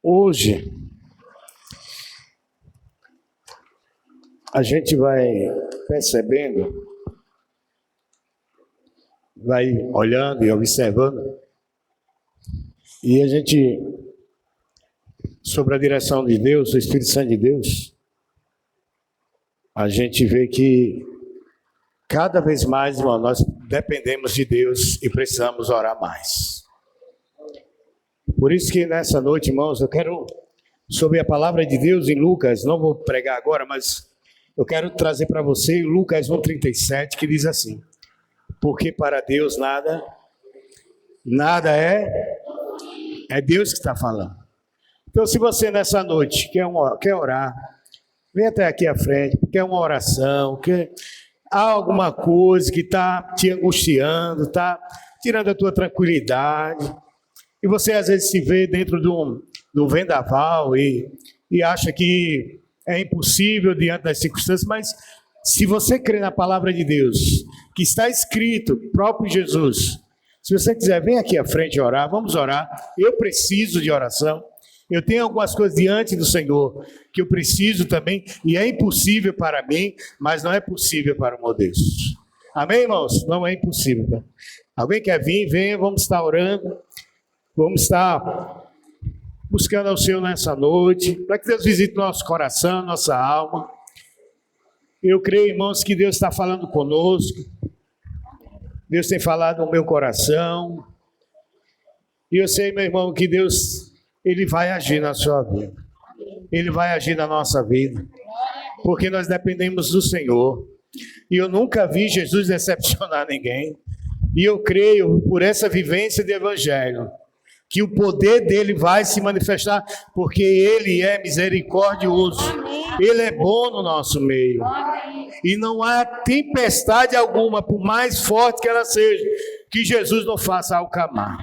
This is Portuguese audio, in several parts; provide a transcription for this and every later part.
Hoje, a gente vai percebendo, vai olhando e observando, e a gente, sobre a direção de Deus, do Espírito Santo de Deus, a gente vê que cada vez mais, irmão, nós dependemos de Deus e precisamos orar mais. Por isso que nessa noite, irmãos, eu quero, sobre a palavra de Deus em Lucas, não vou pregar agora, mas eu quero trazer para você Lucas 1,37, que diz assim: porque para Deus nada é Deus que está falando. Então, se você nessa noite quer orar, vem até aqui à frente, quer uma oração, quer há alguma coisa que está te angustiando, está tirando a tua tranquilidade, e você às vezes se vê dentro de um vendaval e acha que é impossível diante das circunstâncias, mas se você crê na palavra de Deus, que está escrito, próprio Jesus, se você quiser, vem aqui à frente orar, vamos orar. Eu preciso de oração, eu tenho algumas coisas diante do Senhor, que eu preciso também, e é impossível para mim, mas não é possível para o meu Deus. Amém, irmãos? Não é impossível. Alguém quer vir? Venha, vamos estar orando, vamos estar buscando ao Senhor nessa noite, para que Deus visite nosso coração, nossa alma. Eu creio, irmãos, que Deus está falando conosco. Deus tem falado no meu coração. E eu sei, meu irmão, que Deus, Ele vai agir na sua vida. Ele vai agir na nossa vida. Porque nós dependemos do Senhor. E eu nunca vi Jesus decepcionar ninguém. E eu creio, por essa vivência de evangelho, que o poder dele vai se manifestar, porque ele é misericordioso. Ele é bom no nosso meio. E não há tempestade alguma, por mais forte que ela seja, que Jesus não faça acalmar.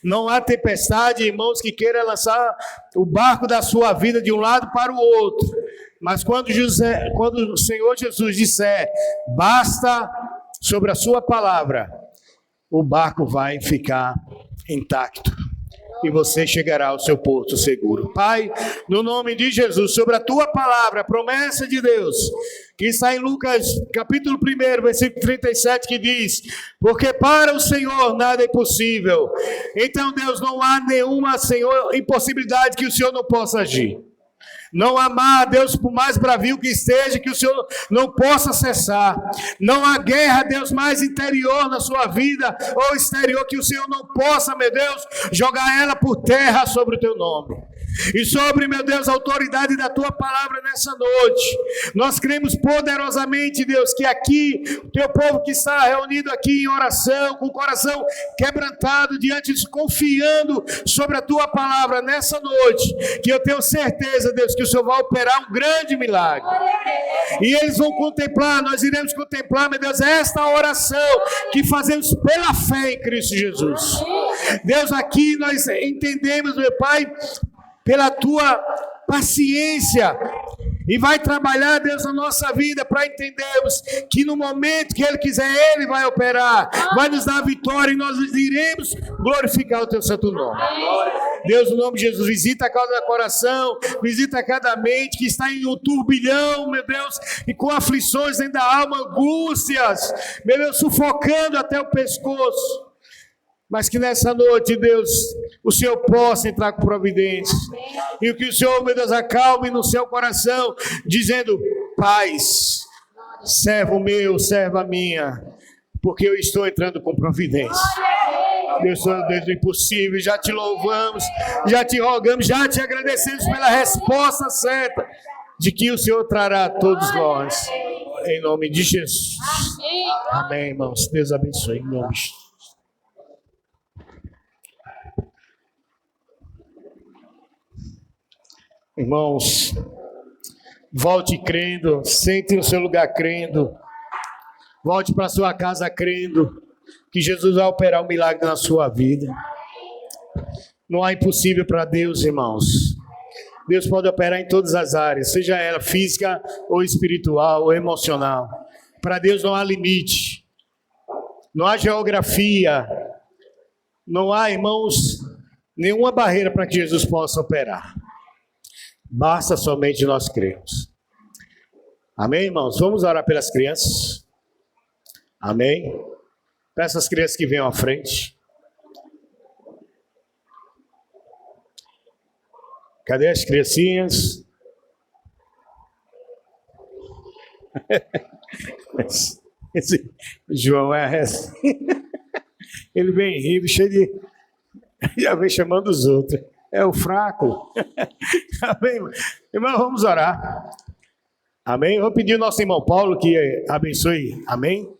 Não há tempestade, irmãos, que queira lançar o barco da sua vida de um lado para o outro. Mas quando o Senhor Jesus disser, basta sobre a sua palavra, o barco vai ficar intacto. E você chegará ao seu porto seguro. Pai, no nome de Jesus, sobre a tua palavra, a promessa de Deus, que está em Lucas, capítulo 1, versículo 37, que diz, porque para o Senhor nada é impossível. Então, Deus, não há nenhuma, Senhor, impossibilidade que o Senhor não possa agir. Não há, Deus, por mais bravio que esteja, que o Senhor não possa cessar. Não há guerra, Deus, mais interior na sua vida, ou exterior, que o Senhor não possa, meu Deus, jogar ela por terra sobre o teu nome. E sobre, meu Deus, a autoridade da tua palavra nessa noite, nós cremos poderosamente, Deus, que aqui, o teu povo que está reunido aqui em oração, com o coração quebrantado diante de confiando sobre a tua palavra nessa noite, que eu tenho certeza, Deus, que o Senhor vai operar um grande milagre. E eles vão contemplar, nós iremos contemplar, meu Deus, esta oração que fazemos pela fé em Cristo Jesus. Deus, aqui nós entendemos, meu Pai, pela tua paciência, e vai trabalhar, Deus, na nossa vida, para entendermos que no momento que Ele quiser, Ele vai operar, vai nos dar a vitória, e nós iremos glorificar o teu santo nome. Deus, no nome de Jesus, visita cada coração, visita cada mente que está em um turbilhão, meu Deus, e com aflições dentro da alma, angústias, meu Deus, sufocando até o pescoço. Mas que nessa noite, Deus, o Senhor possa entrar com providência. E que o Senhor, meu Deus, acalme no seu coração, dizendo, paz, servo meu, serva minha, porque eu estou entrando com providência. Deus, Deus do impossível, já te louvamos, já te rogamos, já te agradecemos pela resposta certa, de que o Senhor trará a todos nós. Em nome de Jesus. Amém, irmãos. Deus abençoe. Em nome de Jesus. Irmãos, volte crendo, sente no seu lugar crendo, volte para a sua casa crendo, que Jesus vai operar um milagre na sua vida. Não há impossível para Deus, irmãos. Deus pode operar em todas as áreas, seja ela física ou espiritual ou emocional. Para Deus não há limite, não há geografia, não há, irmãos, nenhuma barreira para que Jesus possa operar. Basta somente nós crermos. Amém, irmãos? Vamos orar pelas crianças. Amém? Peça as crianças que venham à frente. Cadê as criancinhas? Esse João é assim. Ele vem rindo, cheio de... Já vem chamando os outros. É o fraco. Amém? Irmão, vamos orar. Amém? Vou pedir ao nosso irmão Paulo que abençoe. Amém?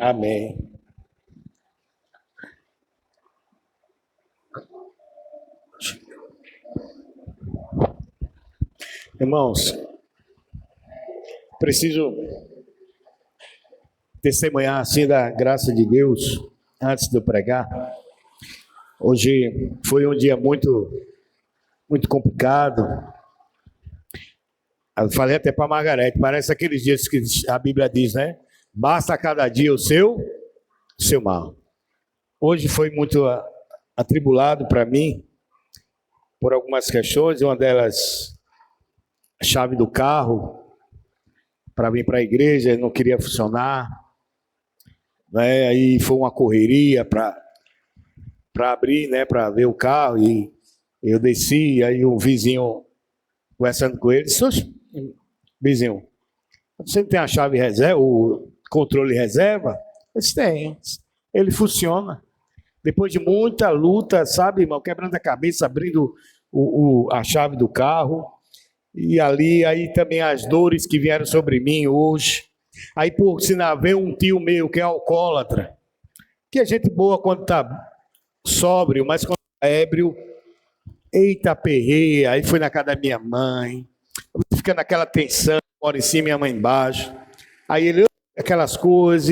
Amém. Irmãos, preciso testemunhar assim da graça de Deus antes de eu pregar. Hoje foi um dia muito complicado. Eu falei até para a Margarete, parece aqueles dias que a Bíblia diz, né? Basta cada dia o seu mal. Hoje foi muito atribulado para mim por algumas questões, uma delas a chave do carro para vir para a igreja não queria funcionar, né? Aí foi uma correria para abrir, né, para ver o carro, e eu desci, aí o vizinho conversando com ele disse: vizinho, você não tem a chave reserva, o controle reserva? Eu disse: tem. Ele funciona. Depois de muita luta, sabe, irmão, quebrando a cabeça, abrindo a chave do carro, e ali, aí também as dores que vieram sobre mim hoje. Aí, por sinal, veio um tio meu que é alcoólatra, que é gente boa quando está sóbrio, mas quando está ébrio, eita perreia. Aí foi na casa da minha mãe, fica naquela tensão, mora em cima e minha mãe embaixo. Aí ele, aquelas coisas,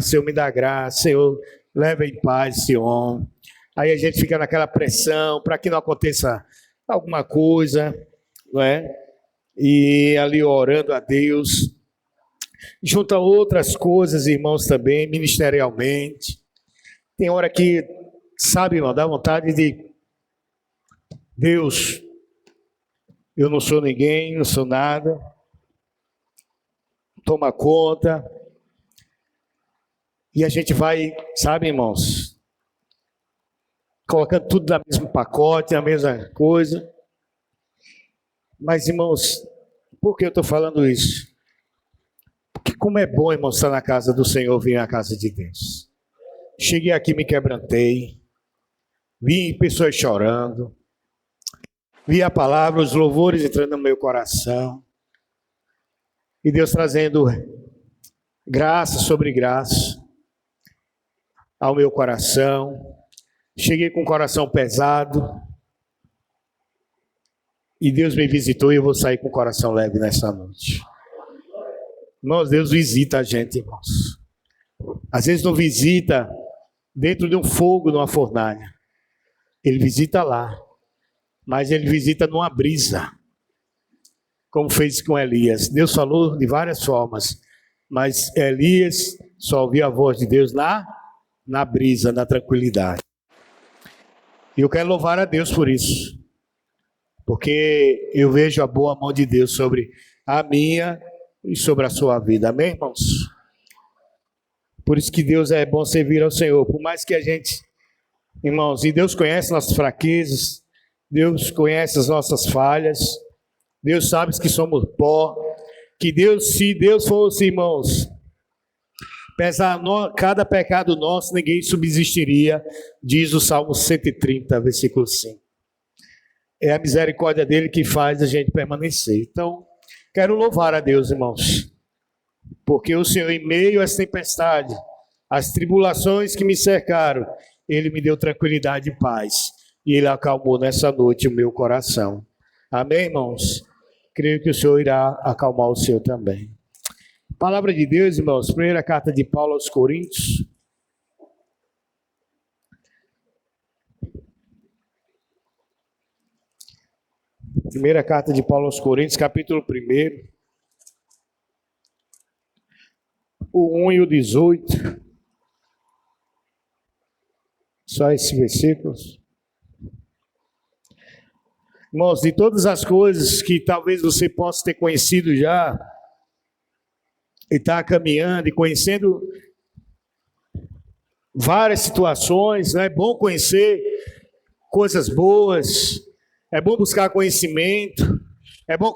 Senhor, me dá graça, Senhor, leva em paz esse homem. Aí a gente fica naquela pressão para que não aconteça alguma coisa, não é? E ali orando a Deus, junto a outras coisas, irmãos, também, ministerialmente. Tem hora que, sabe, irmão, dá vontade de... Deus, eu não sou ninguém, não sou nada. Toma conta. E a gente vai, sabe, irmãos, colocando tudo no mesmo pacote, na mesma coisa. Mas, irmãos, por que eu estou falando isso? Porque como é bom, irmãos, estar na casa do Senhor, vir à casa de Deus. Cheguei aqui, me quebrantei, vi pessoas chorando, vi a palavra, os louvores entrando no meu coração, e Deus trazendo graça sobre graça ao meu coração. Cheguei com o coração pesado, e Deus me visitou, e eu vou sair com o coração leve nessa noite. Irmãos, Deus visita a gente, irmãos. Às vezes não visita dentro de um fogo, numa fornalha. Ele visita lá, mas ele visita numa brisa, como fez com Elias. Deus falou de várias formas, mas Elias só ouviu a voz de Deus na brisa, na tranquilidade. E eu quero louvar a Deus por isso, porque eu vejo a boa mão de Deus sobre a minha e sobre a sua vida. Amém, irmãos? Por isso que Deus é bom servir ao Senhor, por mais que a gente, irmãos, e Deus conhece nossas fraquezas, Deus conhece as nossas falhas, Deus sabe que somos pó, que Deus, se Deus fosse, irmãos, pesar cada pecado nosso, ninguém subsistiria, diz o Salmo 130, versículo 5. É a misericórdia dele que faz a gente permanecer. Então, quero louvar a Deus, irmãos, porque o Senhor, em meio às tempestades, às tribulações que me cercaram, Ele me deu tranquilidade e paz. E Ele acalmou nessa noite o meu coração. Amém, irmãos? Creio que o Senhor irá acalmar o seu também. Palavra de Deus, irmãos. Primeira carta de Paulo aos Coríntios. Primeira carta de Paulo aos Coríntios, capítulo 1. O 1 e o 18. Só esses versículos. Irmãos, de todas as coisas que talvez você possa ter conhecido já, e está caminhando e conhecendo várias situações, né? É bom conhecer coisas boas, é bom buscar conhecimento, é bom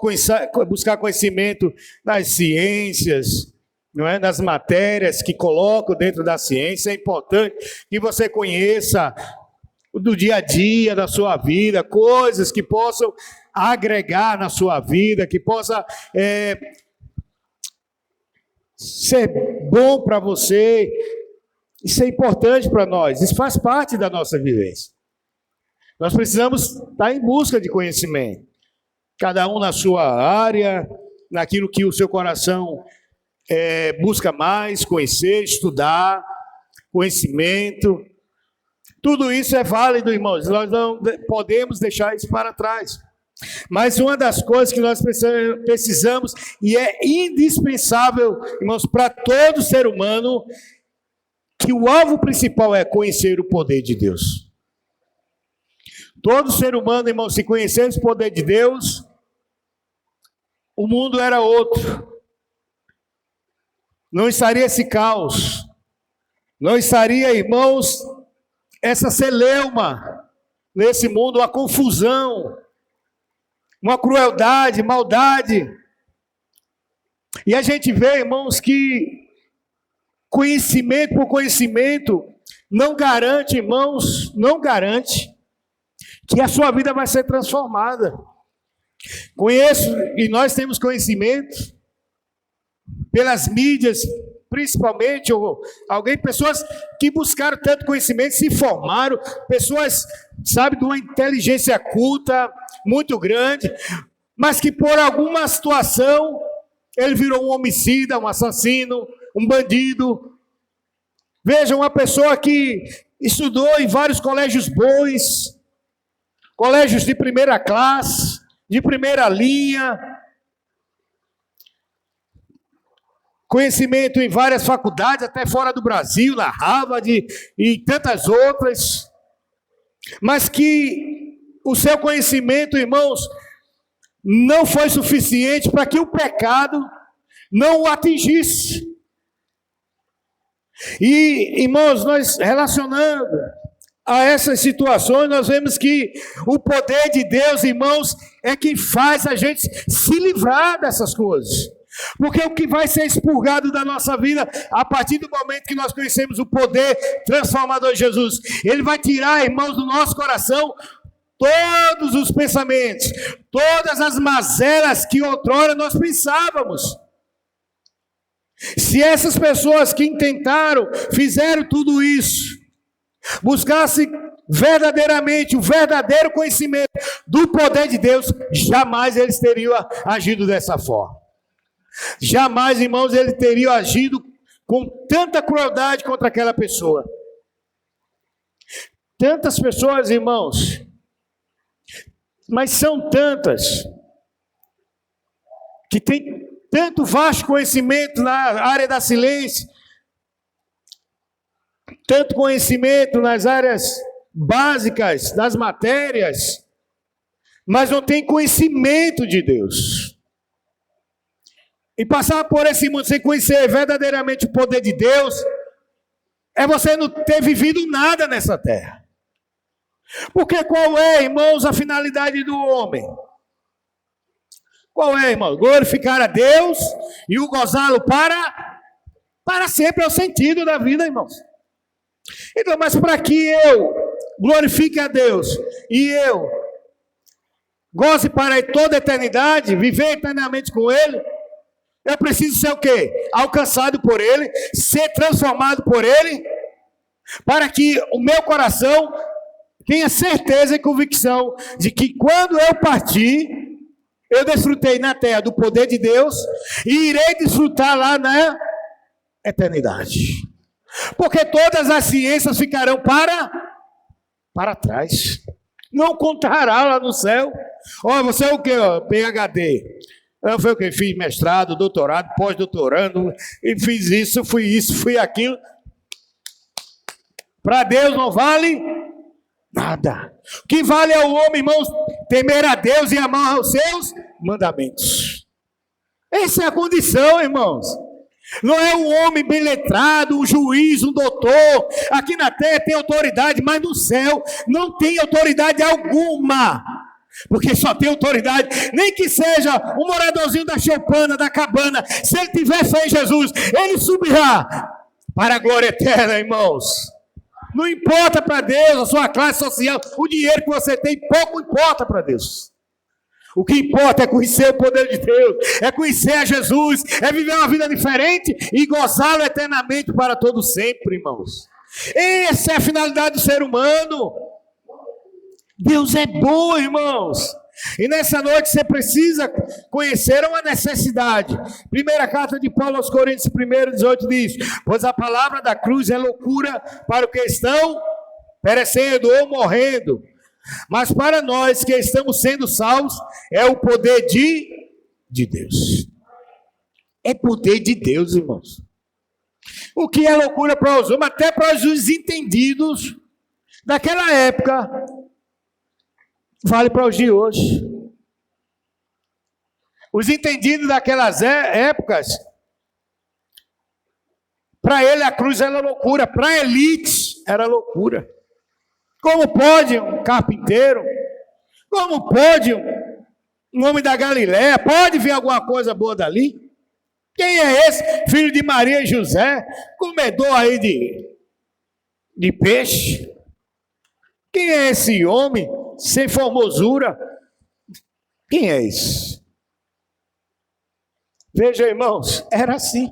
buscar conhecimento nas ciências, não é? Nas matérias que colocam dentro da ciência. É importante que você conheça do dia a dia da sua vida, coisas que possam agregar na sua vida, que possa ser bom para você. Isso é importante para nós, isso faz parte da nossa vivência. Nós precisamos estar em busca de conhecimento, cada um na sua área, naquilo que o seu coração busca mais, conhecer, estudar, conhecimento. Tudo isso é válido, irmãos, nós não podemos deixar isso para trás. Mas uma das coisas que nós precisamos, e é indispensável, irmãos, para todo ser humano, que o alvo principal é conhecer o poder de Deus. Todo ser humano, irmãos, se conhecesse o poder de Deus, o mundo era outro. Não estaria esse caos, não estaria, irmãos, essa celeuma nesse mundo, uma confusão, uma crueldade, maldade. E a gente vê, irmãos, que conhecimento por conhecimento não garante, irmãos, não garante que a sua vida vai ser transformada. Conheço, e nós temos conhecimento pelas mídias, principalmente, ou pessoas que buscaram tanto conhecimento, se formaram, pessoas, sabe, de uma inteligência culta muito grande, mas que por alguma situação ele virou um homicida, um assassino, um bandido. Veja, uma pessoa que estudou em vários colégios bons, colégios de primeira classe, de primeira linha, conhecimento em várias faculdades, até fora do Brasil, na Harvard e tantas outras, mas que o seu conhecimento, irmãos, não foi suficiente para que o pecado não o atingisse. E, irmãos, nós relacionando a essas situações, nós vemos que o poder de Deus, irmãos, é que faz a gente se livrar dessas coisas. Porque o que vai ser expurgado da nossa vida, a partir do momento que nós conhecemos o poder transformador de Jesus, Ele vai tirar, irmãos, do nosso coração todos os pensamentos, todas as mazelas que outrora nós pensávamos. Se essas pessoas que intentaram, fizeram tudo isso, buscassem verdadeiramente o verdadeiro conhecimento do poder de Deus, jamais eles teriam agido dessa forma. Jamais, irmãos, eles teriam agido com tanta crueldade contra aquela pessoa. Tantas pessoas, irmãos, mas são tantas, que têm tanto vasto conhecimento na área da ciência, tanto conhecimento nas áreas básicas, das matérias, mas não tem conhecimento de Deus. E passar por esse mundo sem conhecer verdadeiramente o poder de Deus, é você não ter vivido nada nessa terra. Porque qual é, irmãos, a finalidade do homem? Qual é, irmãos? Glorificar a Deus e o gozá-lo para sempre, é o sentido da vida, irmãos. Então, mas para que eu glorifique a Deus e eu goze para toda a eternidade, viver eternamente com Ele, eu preciso ser o quê? Alcançado por Ele, ser transformado por Ele. para que o meu coração tenha certeza e convicção de que quando eu partir, eu desfrutei na terra do poder de Deus e irei desfrutar lá na eternidade. Porque todas as ciências ficarão para trás. Não contará lá no céu. Você é o quê? PhD. Eu fui o quê? Fiz mestrado, doutorado, pós-doutorando, e fiz isso, fui aquilo. Para Deus não vale nada. O que vale ao homem, irmãos, temer a Deus e amar os seus mandamentos. Essa é a condição, irmãos. Não é um homem bem letrado, um juiz, um doutor. Aqui na terra tem autoridade, mas no céu não tem autoridade alguma. Porque só tem autoridade, nem que seja um moradorzinho da choupana, da cabana. Se ele tiver fé em Jesus, ele subirá para a glória eterna, irmãos. Não importa para Deus a sua classe social, o dinheiro que você tem, pouco importa para Deus. O que importa é conhecer o poder de Deus, é conhecer a Jesus, é viver uma vida diferente e gozá-lo eternamente para todo sempre, irmãos. Essa é a finalidade do ser humano. Deus é bom, irmãos. E nessa noite você precisa conhecer uma necessidade. Primeira carta de Paulo aos Coríntios, 1:18 diz: pois a palavra da cruz é loucura para os que estão perecendo ou morrendo, mas para nós que estamos sendo salvos, é o poder de Deus. É poder de Deus, irmãos. O que é loucura para os homens, até para os entendidos daquela época, vale para os de hoje. Os entendidos daquelas épocas, para ele a cruz era loucura, para a elite era loucura. Como pode um carpinteiro, como pode um homem da Galiléia, pode vir alguma coisa boa dali? Quem é esse? Filho de Maria e José, comedor aí de peixe? Quem é esse homem sem formosura? Quem é esse? Veja, irmãos, era assim.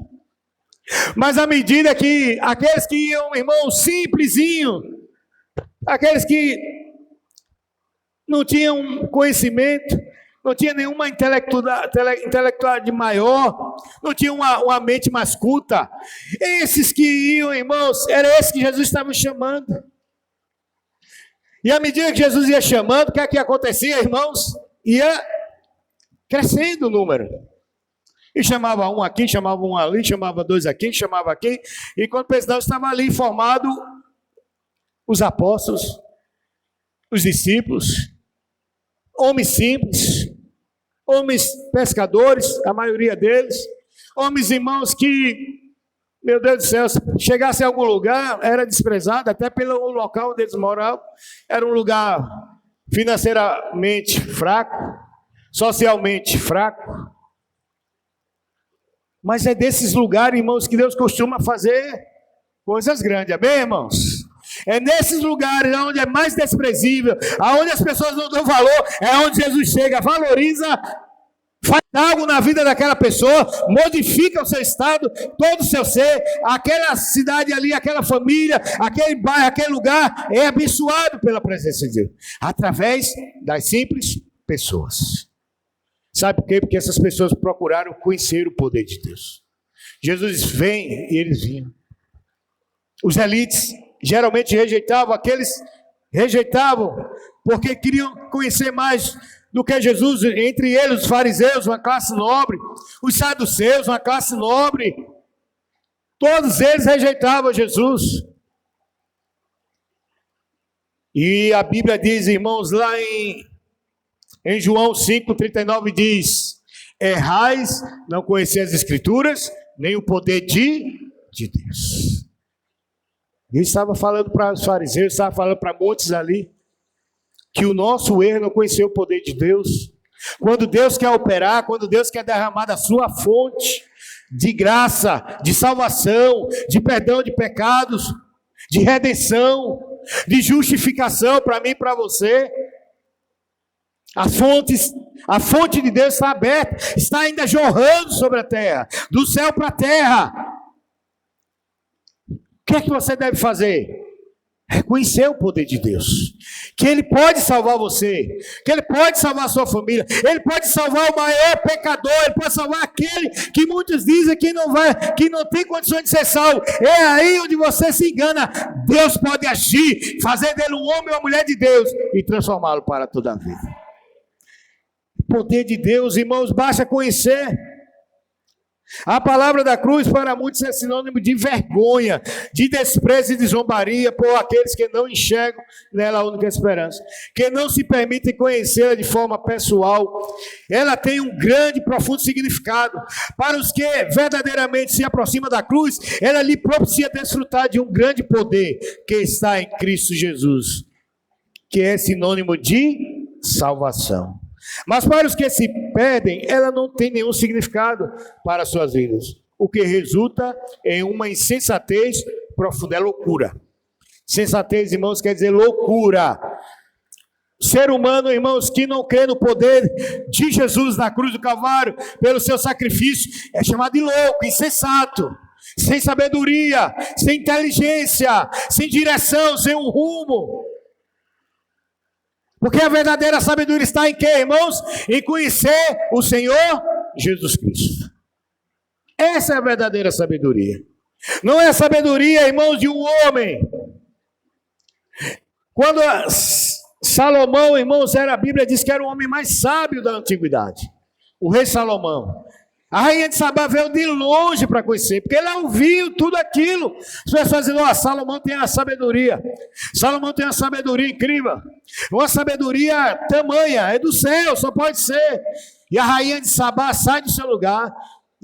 Mas à medida que aqueles que iam, irmãos, simplesinho, aqueles que não tinham conhecimento, não tinham nenhuma intelectualidade maior, não tinham uma mente mais culta, esses que iam, irmãos, era esse que Jesus estava chamando. E à medida que Jesus ia chamando, o que é que acontecia, irmãos? Ia crescendo o número. E chamava um aqui, chamava um ali, chamava dois aqui, chamava aqui. E quando precisava, estava ali formado os apóstolos, os discípulos, homens simples, homens pescadores, a maioria deles, homens, irmãos, que, meu Deus do céu, se chegasse a algum lugar, era desprezado, até pelo local onde eles moravam. Era um lugar financeiramente fraco, socialmente fraco. Mas é desses lugares, irmãos, que Deus costuma fazer coisas grandes, amém, irmãos? É nesses lugares onde é mais desprezível, aonde as pessoas não dão valor, é onde Jesus chega, valoriza, faz algo na vida daquela pessoa, modifica o seu estado, todo o seu ser. Aquela cidade ali, aquela família, aquele bairro, aquele lugar é abençoado pela presença de Deus, através das simples pessoas. Sabe por quê? Porque essas pessoas procuraram conhecer o poder de Deus. Jesus vem e eles vinham. Os elites geralmente rejeitavam porque queriam conhecer mais do que Jesus. Entre eles, os fariseus, uma classe nobre, os saduceus, uma classe nobre. Todos eles rejeitavam Jesus. E a Bíblia diz, irmãos, lá em João 5,39 diz: errais, não conheceis as Escrituras, nem o poder de Deus. Ele estava falando para os fariseus, estava falando para muitos ali, que o nosso erro não conhecer o poder de Deus. Quando Deus quer operar, quando Deus quer derramar da sua fonte de graça, de salvação, de perdão de pecados, de redenção, de justificação para mim e para você, a fonte de Deus está aberta, está ainda jorrando sobre a terra, do céu para a terra. O que é que você deve fazer? Reconhecer o poder de Deus, que Ele pode salvar você, que Ele pode salvar a sua família, Ele pode salvar o maior pecador, Ele pode salvar aquele que muitos dizem que não tem condições de ser salvo. É aí onde você se engana. Deus pode agir, fazer dele um homem ou uma mulher de Deus e transformá-lo para toda a vida. O poder de Deus, irmãos, basta conhecer. A palavra da cruz para muitos é sinônimo de vergonha, de desprezo e de zombaria por aqueles que não enxergam nela a única esperança, que não se permitem conhecê-la de forma pessoal. Ela tem um grande e profundo significado. Para os que verdadeiramente se aproximam da cruz, ela lhe propicia desfrutar de um grande poder que está em Cristo Jesus, que é sinônimo de salvação. Mas para os que se perdem, ela não tem nenhum significado para as suas vidas, o que resulta em uma insensatez profunda, é loucura. Sensatez, irmãos, quer dizer loucura. O ser humano, irmãos, que não crê no poder de Jesus na cruz do Calvário, pelo seu sacrifício, é chamado de louco, insensato, sem sabedoria, sem inteligência, sem direção, sem um rumo. Porque a verdadeira sabedoria está em quê, irmãos? Em conhecer o Senhor Jesus Cristo. Essa é a verdadeira sabedoria. Não é a sabedoria, irmãos, de um homem. Quando Salomão, irmãos, a Bíblia diz que era o homem mais sábio da antiguidade. O rei Salomão. A rainha de Sabá veio de longe para conhecer, porque ela ouviu tudo aquilo. As pessoas dizem, Salomão tem a sabedoria. Salomão tem uma sabedoria incrível. Uma sabedoria tamanha, é do céu, só pode ser. E a rainha de Sabá sai do seu lugar,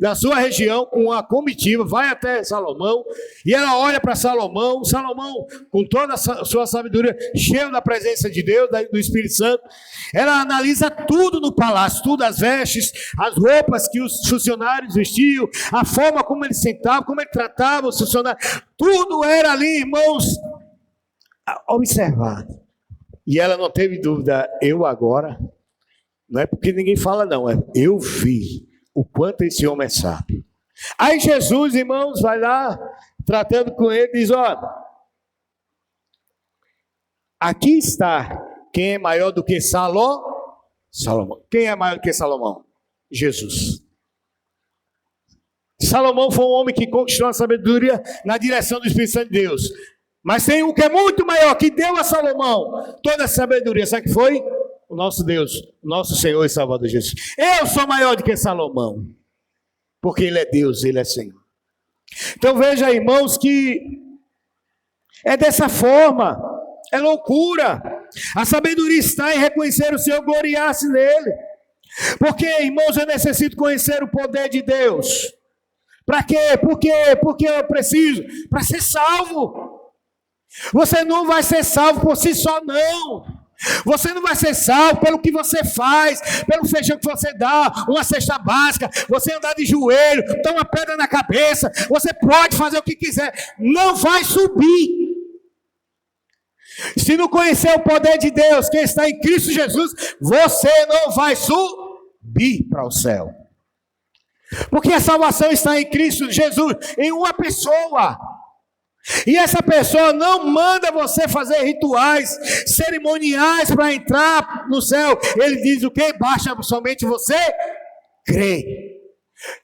da sua região, com uma comitiva, vai até Salomão, e ela olha para Salomão, com toda a sua sabedoria, cheio da presença de Deus, do Espírito Santo, ela analisa tudo no palácio, tudo, as vestes, as roupas que os funcionários vestiam, a forma como eles sentavam, como ele tratava os funcionários, tudo era ali, irmãos, observado. E ela não teve dúvida, eu agora, não é porque ninguém fala não, é eu vi o quanto esse homem é sábio. Aí Jesus, irmãos, vai lá, tratando com ele, diz, aqui está quem é maior do que Salomão. Quem é maior do que Salomão? Jesus. Salomão foi um homem que conquistou a sabedoria na direção do Espírito Santo de Deus. Mas tem um que é muito maior, que deu a Salomão toda a sabedoria. Sabe o que foi? O nosso Deus, nosso Senhor e Salvador Jesus. Eu sou maior do que Salomão, porque Ele é Deus, Ele é Senhor. Então veja, irmãos, que é dessa forma, é loucura. A sabedoria está em reconhecer o Senhor, gloriar-se nele. Porque, irmãos, eu necessito conhecer o poder de Deus. Para quê? Porque eu preciso, para ser salvo. Você não vai ser salvo por si só, não. Você não vai ser salvo pelo que você faz, pelo feijão que você dá, uma cesta básica, você andar de joelho, dar uma pedra na cabeça, você pode fazer o que quiser, não vai subir. Se não conhecer o poder de Deus, que está em Cristo Jesus, você não vai subir para o céu. Porque a salvação está em Cristo Jesus, em uma pessoa. E essa pessoa não manda você fazer rituais, cerimoniais para entrar no céu. Ele diz o quê? Basta somente você crer.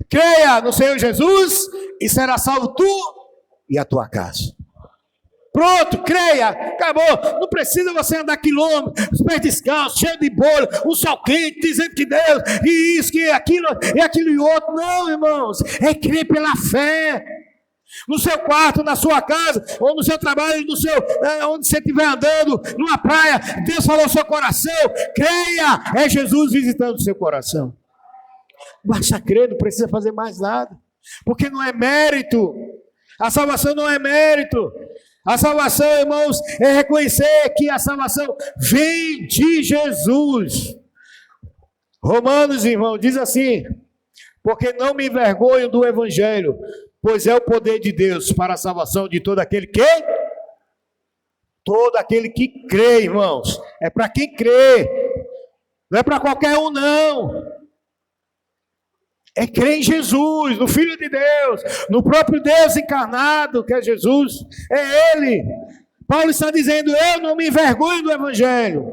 Creia no Senhor Jesus e será salvo tu e a tua casa. Pronto, creia, acabou. Não precisa você andar quilômetros, os pés descalços, cheio de bolha, um sol quente, dizendo que Deus, e isso, que aquilo e outro. Não, irmãos, é crer pela fé. No seu quarto, na sua casa, ou no seu trabalho, onde você estiver andando, numa praia, Deus falou no seu coração, creia, é Jesus visitando o seu coração. Basta crer, não precisa fazer mais nada, porque não é mérito, a salvação não é mérito, a salvação, irmãos, é reconhecer que a salvação vem de Jesus. Romanos, irmão, diz assim, porque não me envergonho do Evangelho, pois é o poder de Deus para a salvação de todo aquele que? Todo aquele que crê, irmãos. É para quem crê. Não é para qualquer um, não. É crer em Jesus, no Filho de Deus, no próprio Deus encarnado, que é Jesus. É Ele. Paulo está dizendo, eu não me envergonho do Evangelho,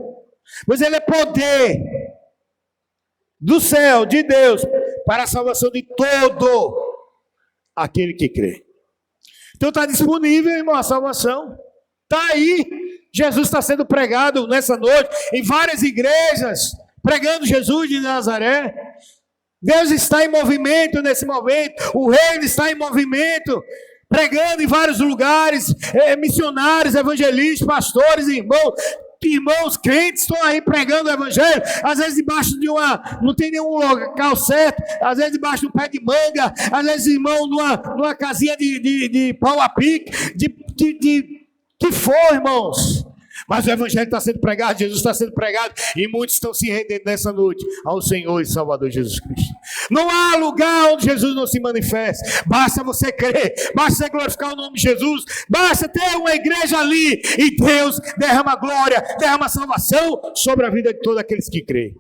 pois ele é poder do céu, de Deus, para a salvação de todo aquele que crê. Então está disponível, irmão, a salvação. Está aí. Jesus está sendo pregado nessa noite em várias igrejas, pregando Jesus de Nazaré. Deus está em movimento nesse momento. O reino está em movimento, pregando em vários lugares. Missionários, evangelistas, pastores, irmãos crentes estão aí pregando o evangelho, às vezes debaixo de não tem nenhum local certo, às vezes debaixo de um pé de manga, às vezes, irmão, numa casinha de pau a pique, que for, irmãos. Mas o evangelho está sendo pregado, Jesus está sendo pregado, e muitos estão se rendendo nessa noite ao Senhor e Salvador Jesus Cristo. Não há lugar onde Jesus não se manifeste. Basta você crer, basta você glorificar o nome de Jesus, basta ter uma igreja ali, e Deus derrama glória, derrama salvação sobre a vida de todos aqueles que creem.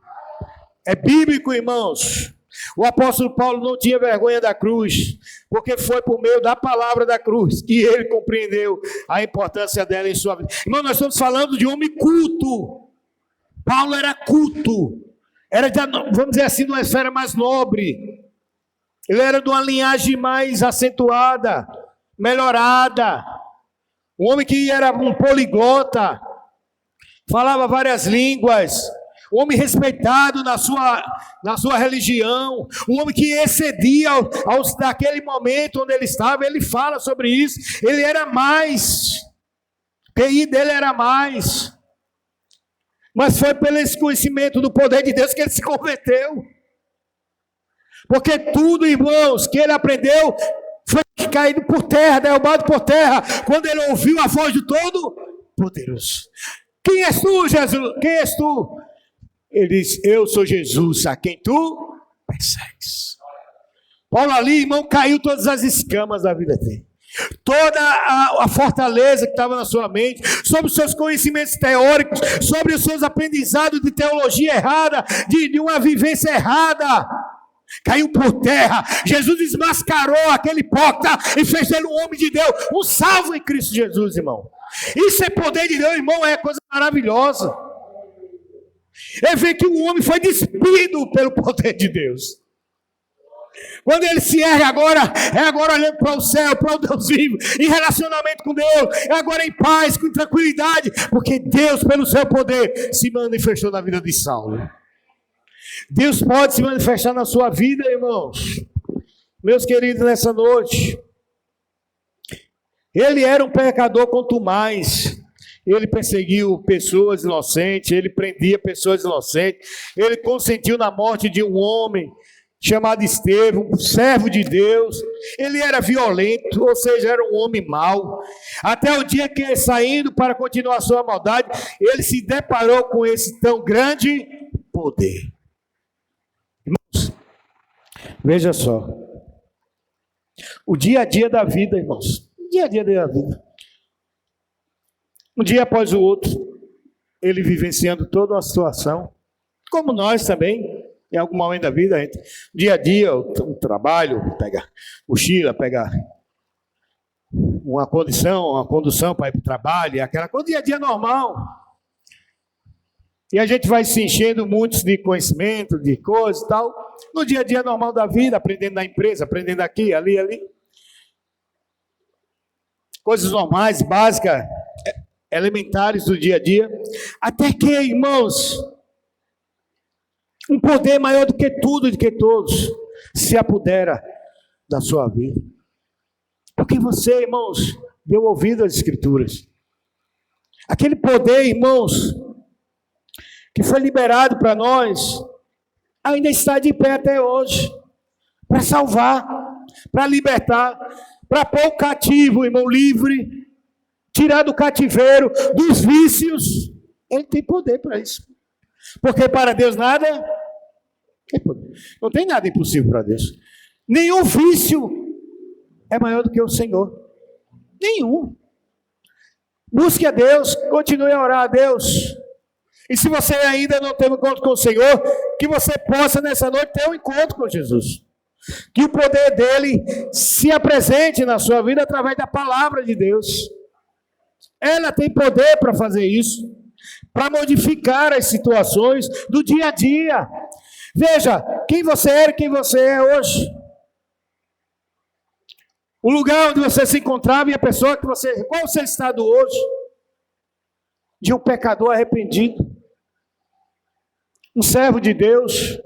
É bíblico, irmãos. O apóstolo Paulo não tinha vergonha da cruz, porque foi por meio da palavra da cruz que ele compreendeu a importância dela em sua vida. Irmão, nós estamos falando de homem culto. Paulo era culto, era, vamos dizer assim, de uma esfera mais nobre. Ele era de uma linhagem mais acentuada, melhorada. Um homem que era um poliglota, falava várias línguas. Um homem respeitado na sua religião, um homem que excedia daquele momento onde ele estava. Ele fala sobre isso. Ele era mais, o QI dele era mais, mas foi pelo esse conhecimento do poder de Deus que ele se converteu, porque tudo, irmãos, que ele aprendeu foi caído por terra, derrubado por terra, quando ele ouviu a voz do Todo-Poderoso. Quem és tu, Jesus? Quem és tu? Ele diz, eu sou Jesus, a quem tu persegues. Paulo ali, irmão, caiu todas as escamas da vida dele. Toda a fortaleza que estava na sua mente, sobre os seus conhecimentos teóricos, sobre os seus aprendizados de teologia errada, de uma vivência errada, caiu por terra. Jesus desmascarou aquele hipócrita e fez dele um homem de Deus, um salvo em Cristo Jesus, irmão. Isso é poder de Deus, irmão, é coisa maravilhosa. Ele vê que o homem foi despido pelo poder de Deus. Quando ele se ergue agora, é agora olhando para o céu, para o Deus vivo, em relacionamento com Deus, é agora em paz, com tranquilidade, porque Deus, pelo seu poder, se manifestou na vida de Saulo. Deus pode se manifestar na sua vida, irmãos. Meus queridos, nessa noite, ele era um pecador contumaz. Ele perseguiu pessoas inocentes, ele prendia pessoas inocentes, ele consentiu na morte de um homem chamado Estevão, um servo de Deus. Ele era violento, ou seja, era um homem mau. Até o dia que, saindo para continuar a sua maldade, ele se deparou com esse tão grande poder. Irmãos, veja só, o dia a dia da vida, irmãos, o dia a dia da vida. Um dia após o outro, ele vivenciando toda uma situação, como nós também, em algum momento da vida, a gente, dia a dia, o trabalho, pega mochila, pega uma condução para ir para o trabalho, aquela coisa, dia a dia normal. E a gente vai se enchendo muitos de conhecimento, de coisas e tal, no dia a dia normal da vida, aprendendo na empresa, aprendendo aqui, ali. Coisas normais, básicas, elementares do dia a dia, até que, irmãos, um poder maior do que tudo e do que todos se apodera da sua vida. Porque você, irmãos, deu ouvido às Escrituras. Aquele poder, irmãos, que foi liberado para nós, ainda está de pé até hoje, para salvar, para libertar, para pôr o cativo, irmão, livre, tirar do cativeiro, dos vícios. Ele tem poder para isso. Porque para Deus nada tem poder. Não tem nada impossível para Deus. Nenhum vício é maior do que o Senhor. Nenhum. Busque a Deus, continue a orar a Deus. E se você ainda não teve um encontro com o Senhor, que você possa nessa noite ter um encontro com Jesus. Que o poder dele se apresente na sua vida através da palavra de Deus. Ela tem poder para fazer isso, para modificar as situações do dia a dia. Veja, quem você era e quem você é hoje. O lugar onde você se encontrava e a pessoa que você... Qual é o seu estado hoje? De um pecador arrependido. Um servo de Deus.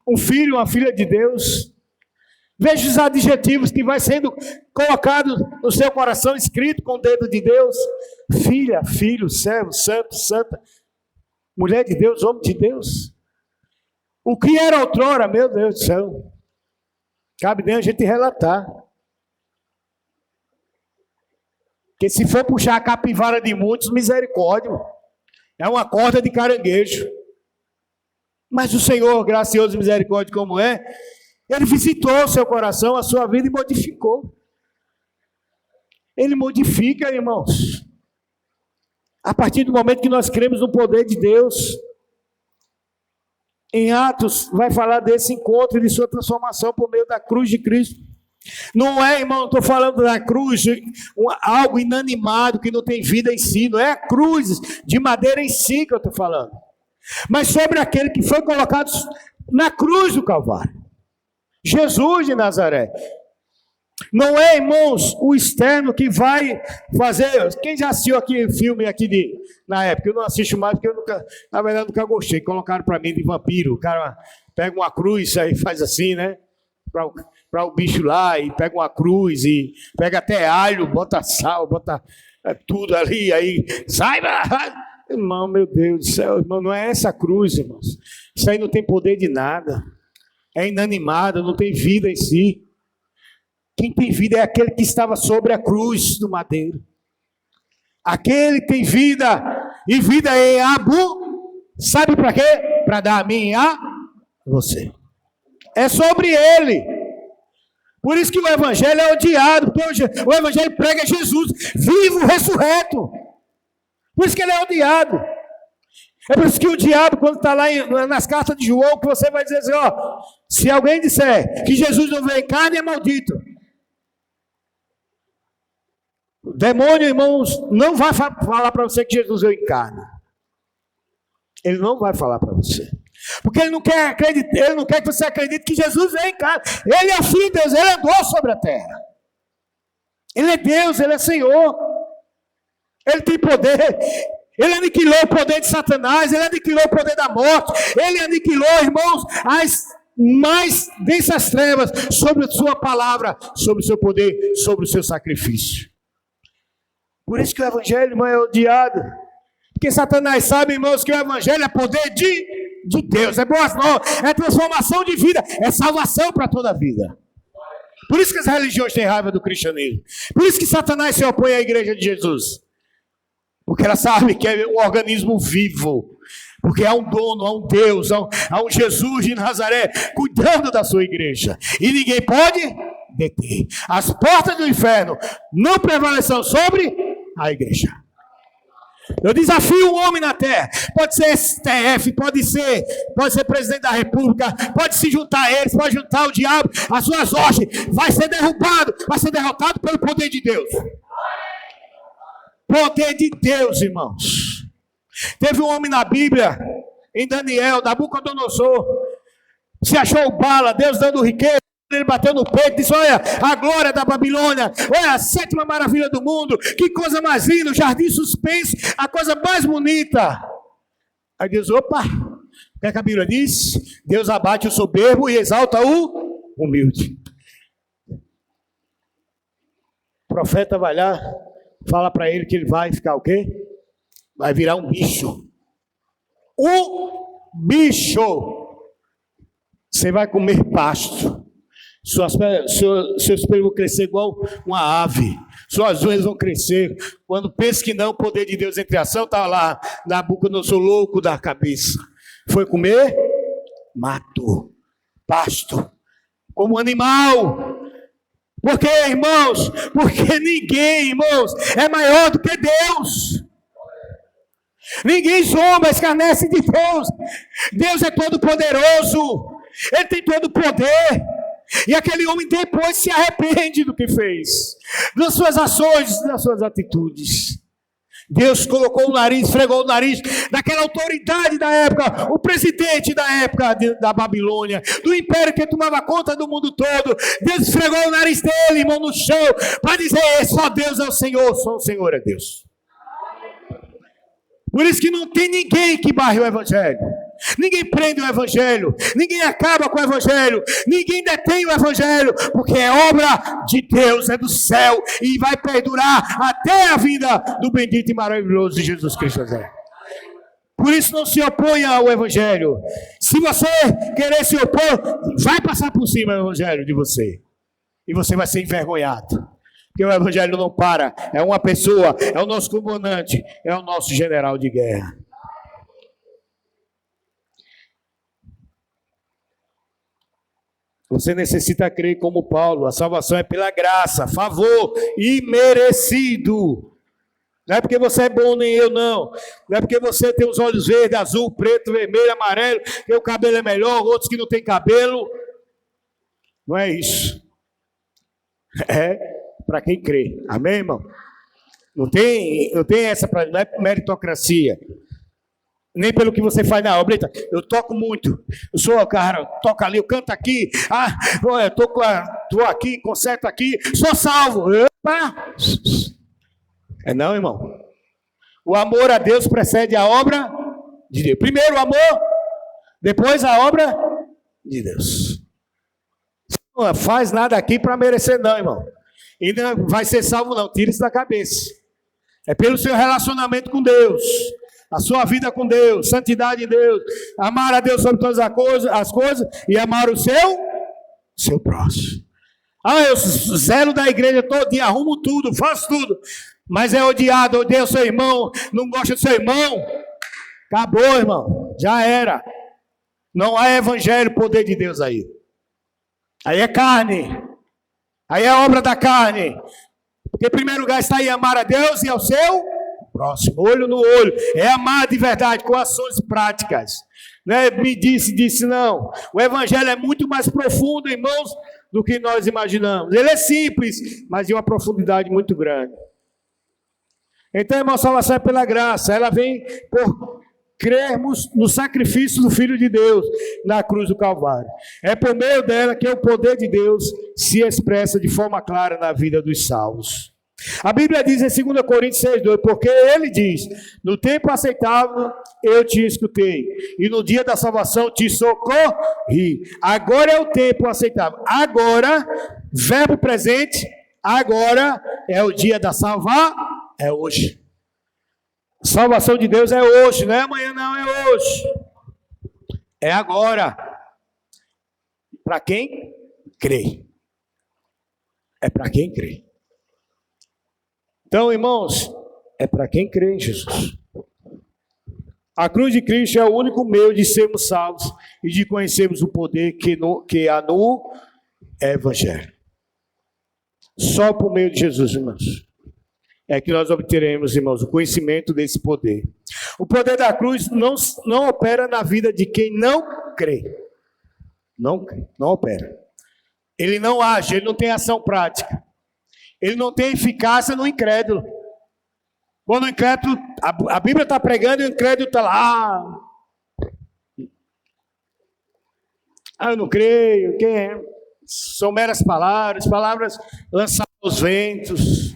Um filho, uma filha de Deus. Veja os adjetivos que vai sendo colocado no seu coração, escrito com o dedo de Deus. Filha, filho, servo, santo, santa. Mulher de Deus, homem de Deus. O que era outrora, meu Deus do céu. Cabe nem a gente relatar. Porque se for puxar a capivara de muitos, misericórdia. É uma corda de caranguejo. Mas o Senhor, gracioso e misericórdia como é, Ele visitou o seu coração, a sua vida e modificou. Ele modifica, irmãos. A partir do momento que nós cremos no poder de Deus. Em Atos, vai falar desse encontro e de sua transformação por meio da cruz de Cristo. Não é, irmão, estou falando da cruz, algo inanimado que não tem vida em si. Não é a cruz de madeira em si que eu estou falando. Mas sobre aquele que foi colocado na cruz do Calvário. Jesus de Nazaré. Não é, irmãos, o externo que vai fazer... Quem já assistiu aqui filme aqui na época? Eu não assisto mais porque eu nunca, na verdade, nunca gostei. Colocaram para mim de vampiro. O cara pega uma cruz e faz assim, né? Para o bicho lá, e pega uma cruz e pega até alho, bota sal, bota tudo ali, aí sai, irmão, meu Deus do céu, irmão, não é essa cruz, irmãos. Isso aí não tem poder de nada. É inanimado, não tem vida em si. Quem tem vida é aquele que estava sobre a cruz do madeiro. Aquele que tem vida, e vida em sabe para quê? Para dar a mim e a você. É sobre ele. Por isso que o evangelho é odiado, porque o evangelho prega Jesus vivo, ressurreto. Por isso que ele é odiado. É por isso que o diabo, quando está lá nas cartas de João, que você vai dizer assim, ó, se alguém disser que Jesus não veio em carne, é maldito. O demônio, irmãos, não vai falar para você que Jesus veio em carne. Ele não vai falar para você. Porque ele não quer acreditar, ele não quer que você acredite que Jesus veio em carne. Ele é o Filho de Deus, ele andou sobre a terra. Ele é Deus, ele é Senhor. Ele tem poder. Ele aniquilou o poder de Satanás, ele aniquilou o poder da morte. Ele aniquilou, irmãos, as mais densas trevas sobre a sua palavra, sobre o seu poder, sobre o seu sacrifício. Por isso que o evangelho, irmão, é odiado. Porque Satanás sabe, irmãos, que o evangelho é poder de Deus, é boas novas, é transformação de vida, é salvação para toda a vida. Por isso que as religiões têm raiva do cristianismo. Por isso que Satanás se opõe à igreja de Jesus. Porque ela sabe que é um organismo vivo. Porque há um dono, há um Deus, há um Jesus de Nazaré cuidando da sua igreja. E ninguém pode deter. As portas do inferno não prevalecerão sobre a igreja. Eu desafio um homem na terra, pode ser STF, pode ser presidente da república, pode se juntar a eles, pode juntar o diabo, as suas hostes, vai ser derrubado, vai ser derrotado pelo poder de Deus. Poder de Deus, irmãos. Teve um homem na Bíblia, em Daniel, Nabucodonosor, se achou bala, Deus dando riqueza. Ele bateu no peito e disse, olha, a glória da Babilônia, olha, a sétima maravilha do mundo, que coisa mais linda, o jardim suspenso, a coisa mais bonita. Aí Deus, opa, o que a Bíblia diz? Deus abate o soberbo e exalta o humilde. O profeta vai lá, fala para ele que ele vai ficar o quê? Vai virar um bicho. Um bicho. Você vai comer pasto. Seus pelos vão crescer igual uma ave. Suas unhas vão crescer. Quando pensa que não, o poder de Deus entre ação, está lá, Nabucodonosor louco da cabeça. Foi comer mato, pasto, como animal. Por quê, irmãos? Porque ninguém, irmãos, é maior do que Deus. Ninguém zomba, escarnece de Deus. Deus é todo poderoso. Ele tem todo o poder. E aquele homem depois se arrepende do que fez, das suas ações, das suas atitudes. Deus colocou o nariz, esfregou o nariz daquela autoridade da época, o presidente da época da Babilônia, do império que tomava conta do mundo todo. Deus esfregou o nariz dele, irmão, no chão, para dizer: só Deus é o Senhor, só o Senhor é Deus. Por isso que não tem ninguém que barre o Evangelho. Ninguém prende o Evangelho, ninguém acaba com o Evangelho, ninguém detém o Evangelho, porque é obra de Deus, é do céu, e vai perdurar até a vinda do bendito e maravilhoso de Jesus Cristo. Por isso não se oponha ao Evangelho. Se você querer se opor, vai passar por cima do Evangelho de você, e você vai ser envergonhado, porque o Evangelho não para, é uma pessoa, é o nosso comandante, é o nosso general de guerra. Você necessita crer como Paulo. A salvação é pela graça, favor imerecido. Não é porque você é bom nem eu, não. Não é porque você tem os olhos verdes, azul, preto, vermelho, amarelo, que o cabelo é melhor, outros que não têm cabelo. Não é isso. É para quem crê. Amém, irmão? Não tem essa, não é meritocracia. Nem pelo que você faz na obra. Eu toco muito. Eu sou o cara, toco ali, eu canto aqui. Eu tô aqui, concerto aqui. Sou salvo. Opa! É não, irmão. O amor a Deus precede a obra de Deus. Primeiro o amor, depois a obra de Deus. Não faz nada aqui para merecer, não, irmão. E não vai ser salvo, não. Tira isso da cabeça. É pelo seu relacionamento com Deus. A sua vida com Deus, santidade em Deus, amar a Deus sobre todas as coisas e amar o seu próximo. Eu zelo da igreja todo dia, arrumo tudo, faço tudo, mas é odiado, odeia o seu irmão, não gosta do seu irmão. Acabou, irmão, já era. Não há evangelho, poder de Deus aí. Aí é carne, aí é obra da carne. Porque em primeiro lugar está aí amar a Deus e ao seu próximo, olho no olho, é amar de verdade, com ações práticas. Não é me disse, não. O Evangelho é muito mais profundo, irmãos, do que nós imaginamos. Ele é simples, mas de uma profundidade muito grande. Então, irmão, a salvação é pela graça, ela vem por crermos no sacrifício do Filho de Deus na cruz do Calvário. É por meio dela que o poder de Deus se expressa de forma clara na vida dos salvos. A Bíblia diz em 2 Coríntios 6,2, porque ele diz: no tempo aceitável eu te escutei, e no dia da salvação te socorri. Agora é o tempo aceitável. Agora, verbo presente, agora é o dia da salvação, é hoje. Salvação de Deus é hoje, não é amanhã, não, é hoje. É agora. Para quem crê. É para quem crê. Então, irmãos, é para quem crê em Jesus. A cruz de Cristo é o único meio de sermos salvos e de conhecermos o poder que há no Evangelho. Só por meio de Jesus, irmãos, é que nós obteremos, irmãos, o conhecimento desse poder. O poder da cruz não opera na vida de quem não crê. Não crê, não opera. Ele não age, ele não tem ação prática. Ele não tem eficácia no incrédulo. Quando o incrédulo, a Bíblia está pregando e o incrédulo está lá. Eu não creio. Quem é? São meras palavras lançadas aos ventos,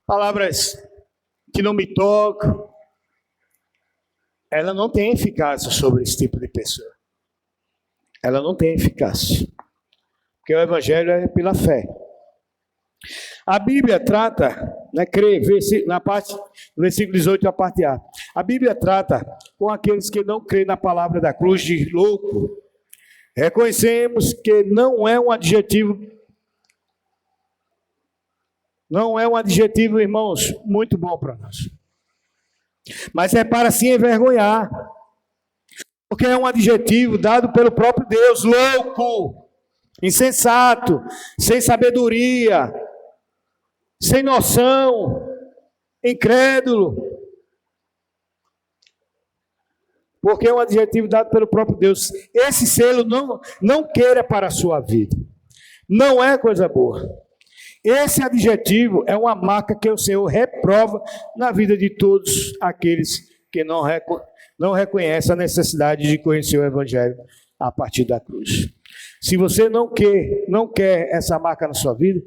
palavras que não me tocam. Ela não tem eficácia sobre esse tipo de pessoa. Ela não tem eficácia. Porque o Evangelho é pela fé. A Bíblia trata, na parte, no versículo 18, a parte A. A Bíblia trata com aqueles que não creem na palavra da cruz de louco. Reconhecemos que não é um adjetivo, irmãos, muito bom para nós. Mas é para se envergonhar. Porque é um adjetivo dado pelo próprio Deus, louco, insensato, sem sabedoria, sem noção, incrédulo. Porque é um adjetivo dado pelo próprio Deus. Esse selo não queira para a sua vida. Não é coisa boa. Esse adjetivo é uma marca que o Senhor reprova na vida de todos aqueles que não reconhecem a necessidade de conhecer o Evangelho a partir da cruz. Se você não quer essa marca na sua vida,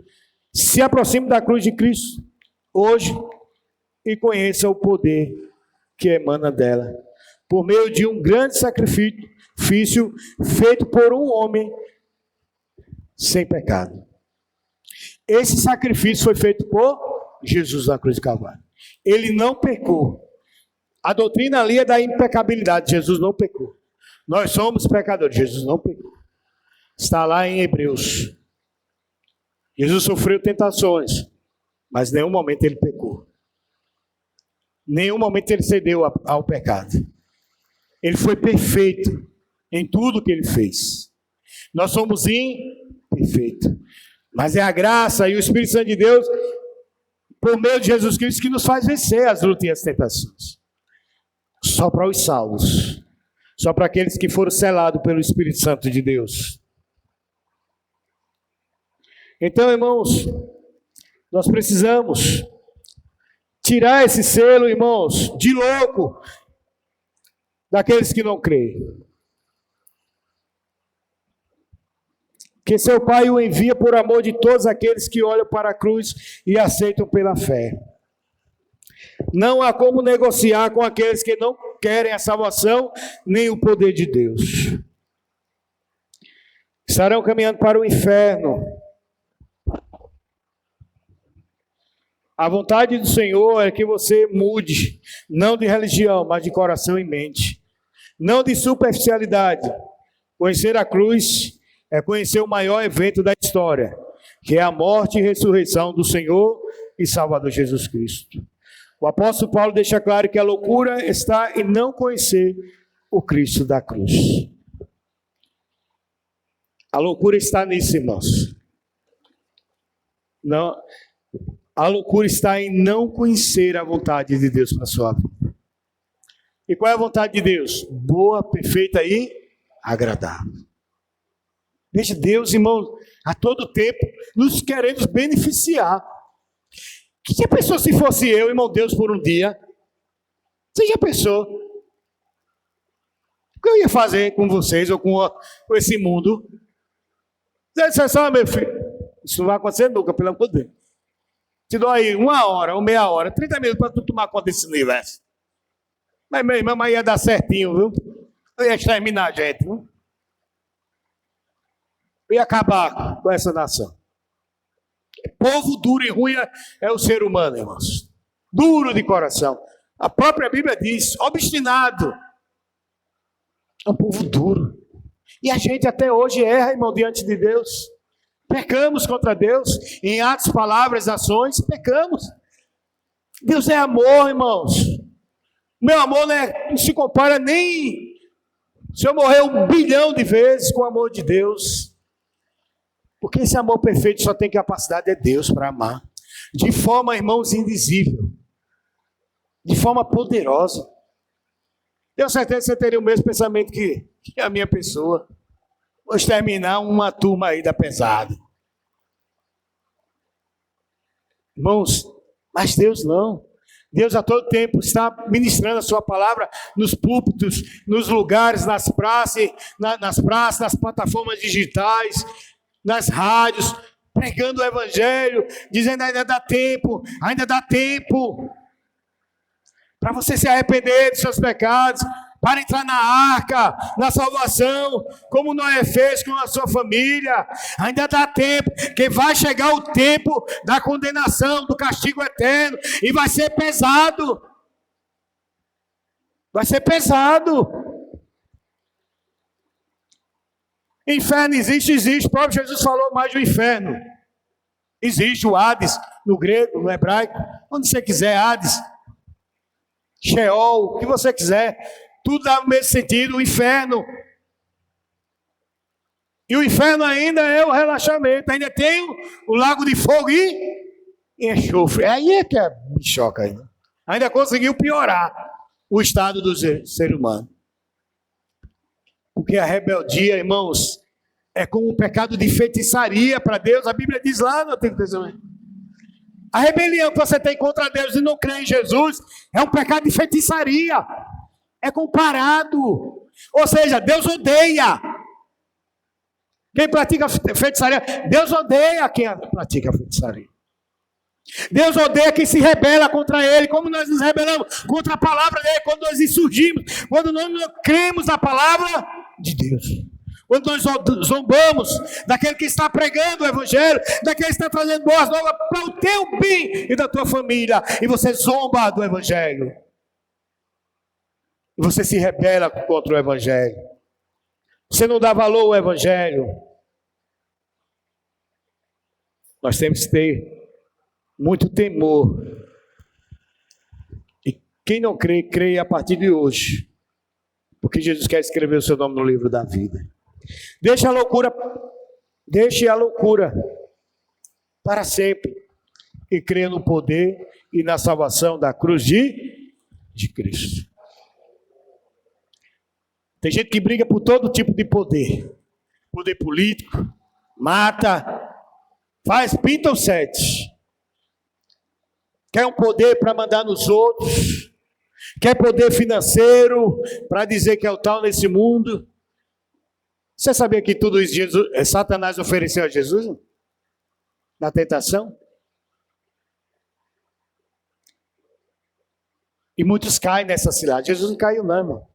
se aproxime da cruz de Cristo hoje e conheça o poder que emana dela, por meio de um grande sacrifício feito por um homem sem pecado. Esse sacrifício foi feito por Jesus na cruz de Calvário. Ele não pecou. A doutrina ali é da impecabilidade. Jesus não pecou. Nós somos pecadores. Jesus não pecou. Está lá em Hebreus. Jesus sofreu tentações, mas em nenhum momento ele pecou. Em nenhum momento ele cedeu ao pecado. Ele foi perfeito em tudo que ele fez. Nós somos imperfeitos. Mas é a graça e o Espírito Santo de Deus, por meio de Jesus Cristo, que nos faz vencer as lutas e as tentações. Só para os salvos. Só para aqueles que foram selados pelo Espírito Santo de Deus. Então, irmãos, nós precisamos tirar esse selo, irmãos, de louco daqueles que não creem. Que seu Pai o envia por amor de todos aqueles que olham para a cruz e aceitam pela fé. Não há como negociar com aqueles que não querem a salvação nem o poder de Deus. Estarão caminhando para o inferno. A vontade do Senhor é que você mude, não de religião, mas de coração e mente. Não de superficialidade. Conhecer a cruz é conhecer o maior evento da história, que é a morte e ressurreição do Senhor e Salvador Jesus Cristo. O apóstolo Paulo deixa claro que a loucura está em não conhecer o Cristo da cruz. A loucura está nisso, irmãos. Não, a loucura está em não conhecer a vontade de Deus para a sua vida. E qual é a vontade de Deus? Boa, perfeita e agradável. Veja, Deus, irmão, a todo tempo nos querendo beneficiar. Que já pensou se fosse eu, irmão Deus, por um dia? Você já pensou? O que eu ia fazer com vocês ou com esse mundo? Você disse assim, meu filho, isso não vai acontecer nunca, pelo amor de Deus. Te dou aí 1 hora, ou meia hora, 30 minutos para tu tomar conta desse universo. Mas, meu irmão, ia dar certinho, viu? Eu ia exterminar a gente, viu? Eu ia acabar com essa nação. Povo duro e ruim é o ser humano, irmãos. Duro de coração. A própria Bíblia diz, obstinado. É um povo duro. E a gente até hoje erra, irmão, diante de Deus. Pecamos contra Deus. Em atos, palavras, ações, pecamos. Deus é amor, irmãos. Meu amor não se compara nem... Se eu morrer 1 bilhão de vezes com o amor de Deus... Porque esse amor perfeito só tem capacidade de Deus para amar. De forma, irmãos, indizível. De forma poderosa. Tenho certeza que você teria o mesmo pensamento que a minha pessoa. Vou exterminar uma turma aí da pesada. Irmãos, mas Deus não. Deus a todo tempo está ministrando a sua palavra nos púlpitos, nos lugares, nas praças, nas plataformas digitais, nas rádios, pregando o Evangelho, dizendo ainda dá tempo para você se arrepender dos seus pecados, para entrar na arca, na salvação, como Noé fez com a sua família. Ainda dá tempo, que vai chegar o tempo da condenação, do castigo eterno, e vai ser pesado. Vai ser pesado. Inferno existe. O próprio Jesus falou mais do inferno. Existe o Hades, no grego, no hebraico, onde você quiser, Hades, Sheol, o que você quiser, tudo dá o mesmo sentido, o inferno. E o inferno ainda é o relaxamento, ainda tem o lago de fogo e enxofre. Aí é que me choca ainda. Ainda conseguiu piorar o estado do ser humano. Porque a rebeldia, irmãos, é como um pecado de feitiçaria para Deus. A Bíblia diz lá no Antigo Testamento. A rebelião que você tem contra Deus e não crê em Jesus é um pecado de feitiçaria. É comparado. Ou seja, Deus odeia quem pratica feitiçaria. Deus odeia quem pratica feitiçaria. Deus odeia quem se rebela contra Ele. Como nós nos rebelamos contra a palavra dEle, quando nós insurgimos, quando nós não cremos na palavra de Deus. Quando nós zombamos daquele que está pregando o Evangelho, daquele que está trazendo boas novas para o teu bem e da tua família, e você zomba do Evangelho. E você se rebela contra o Evangelho. Você não dá valor ao Evangelho. Nós temos que ter muito temor. E quem não crê, crê a partir de hoje. Porque Jesus quer escrever o seu nome no livro da vida. Deixe a loucura para sempre. E creia no poder e na salvação da cruz de Cristo. Tem gente que briga por todo tipo de poder. Poder político, mata, pinta o sete. Quer um poder para mandar nos outros. Quer poder financeiro para dizer que é o tal nesse mundo. Você sabia que tudo isso Satanás ofereceu a Jesus? Na tentação? E muitos caem nessa cilada. Jesus não caiu não, irmão.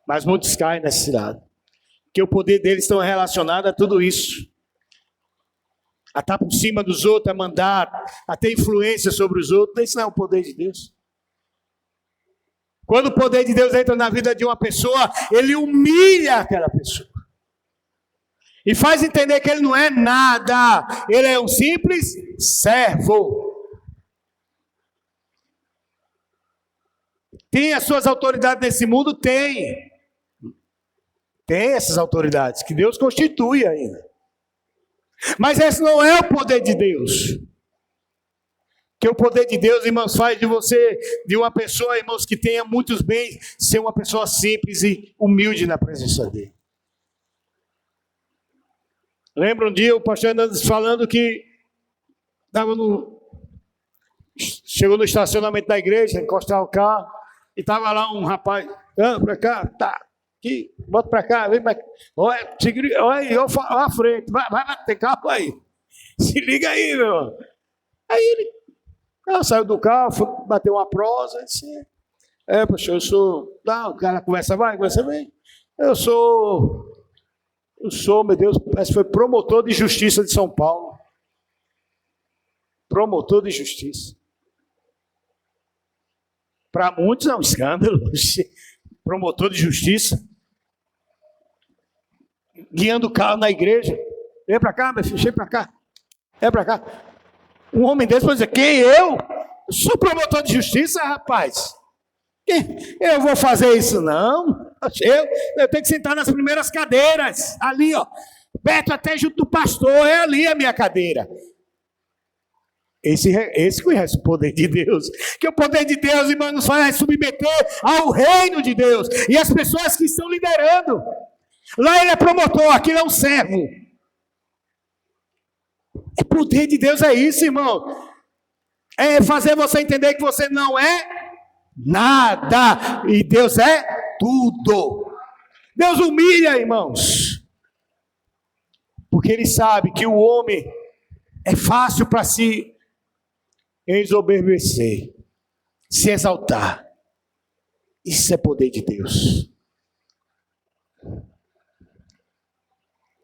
Mas muitos caem nessa cilada. Porque o poder deles está relacionado a tudo isso. A estar por cima dos outros, a mandar, a ter influência sobre os outros. Isso não é o poder de Deus. Quando o poder de Deus entra na vida de uma pessoa, ele humilha aquela pessoa. E faz entender que ele não é nada. Ele é um simples servo. Tem as suas autoridades nesse mundo? Tem. Tem essas autoridades que Deus constitui ainda. Mas esse não é o poder de Deus. Que o poder de Deus, irmãos, faz de você, de uma pessoa, irmãos, que tenha muitos bens, ser uma pessoa simples e humilde na presença dele. Lembra um dia o pastor Hernandes falando que chegou no estacionamento da igreja, encostar o carro, e estava lá um rapaz, para cá, tá, aqui, bota para cá, vem para cá, olha a frente, vai bater carro aí, se liga aí, meu irmão. Aí ela saiu do carro, foi bater uma prosa, disse, pastor, eu sou, não, o cara conversa bem, eu sou, meu Deus, parece que foi promotor de justiça de São Paulo. Promotor de justiça. Para muitos é um escândalo. Promotor de justiça. Guiando o carro na igreja. Vem para cá, meu filho, chega para cá. É para cá. Um homem desse pode dizer, quem eu? Eu sou promotor de justiça, rapaz. Eu vou fazer isso, não. Eu tenho que sentar nas primeiras cadeiras. Ali, ó. Perto até junto do pastor. É ali a minha cadeira. Esse conhece o poder de Deus. Que o poder de Deus, irmão, nos faz submeter ao reino de Deus. E as pessoas que estão liderando. Lá ele é promotor, aqui ele é um servo. O poder de Deus é isso, irmão. É fazer você entender que você não é nada. E Deus é tudo. Deus humilha, irmãos. Porque Ele sabe que o homem é fácil para se ensoberbecer, se exaltar. Isso é poder de Deus.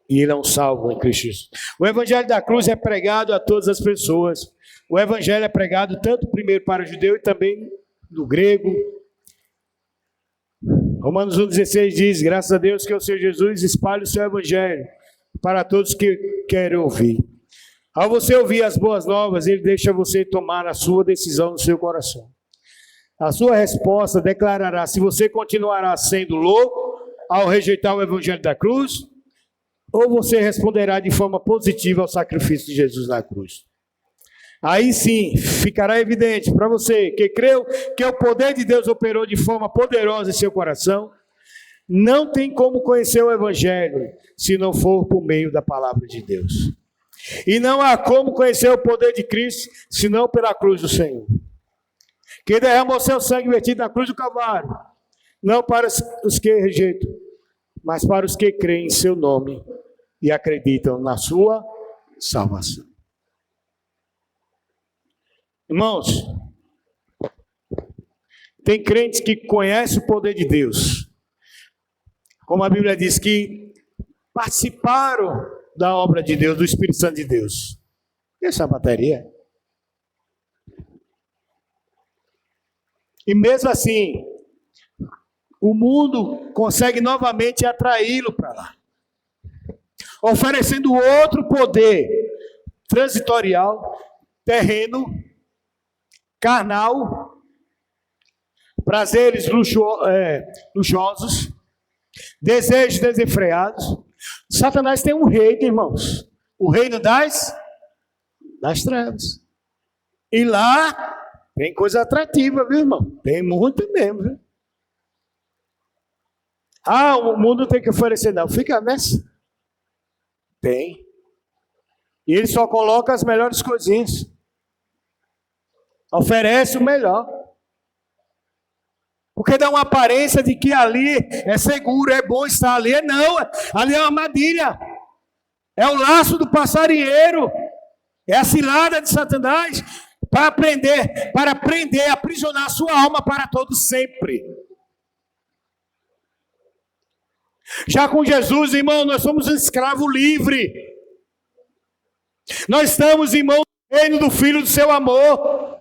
E Ele é um salvo em Cristo Jesus. O Evangelho da cruz é pregado a todas as pessoas. O Evangelho é pregado tanto primeiro para o judeu e também no grego. Romanos 1,16 diz, graças a Deus que o Senhor Jesus espalhe o seu Evangelho para todos que querem ouvir. Ao você ouvir as boas novas, Ele deixa você tomar a sua decisão no seu coração. A sua resposta declarará se você continuará sendo louco ao rejeitar o Evangelho da cruz, ou você responderá de forma positiva ao sacrifício de Jesus na cruz. Aí sim, ficará evidente para você que creu que o poder de Deus operou de forma poderosa em seu coração. Não tem como conhecer o Evangelho se não for por meio da palavra de Deus. E não há como conhecer o poder de Cristo, senão pela cruz do Senhor, que derramou seu sangue vertido na cruz do Calvário, não para os que rejeitam, mas para os que creem em seu nome e acreditam na sua salvação. Irmãos, tem crentes que conhecem o poder de Deus, como a Bíblia diz, que participaram da obra de Deus, do Espírito Santo de Deus. Essa é a bateria. E mesmo assim, o mundo consegue novamente atraí-lo para lá, oferecendo outro poder transitorial, terreno, carnal, prazeres luxuosos, desejos desenfreados. Satanás tem um reino, irmãos, o reino das trevas. E lá tem coisa atrativa, viu, irmão? Tem muito mesmo, viu? Ah, o mundo tem que oferecer, não. Fica nessa. Tem. E ele só coloca as melhores coisinhas. Oferece o melhor. Porque dá uma aparência de que ali é seguro, é bom estar ali. Não, ali é uma armadilha. É o laço do passarinheiro. É a cilada de Satanás para prender, aprisionar a sua alma para todo sempre. Já com Jesus, irmão, nós somos um escravo livre. Nós estamos, irmão, no reino do Filho do seu amor.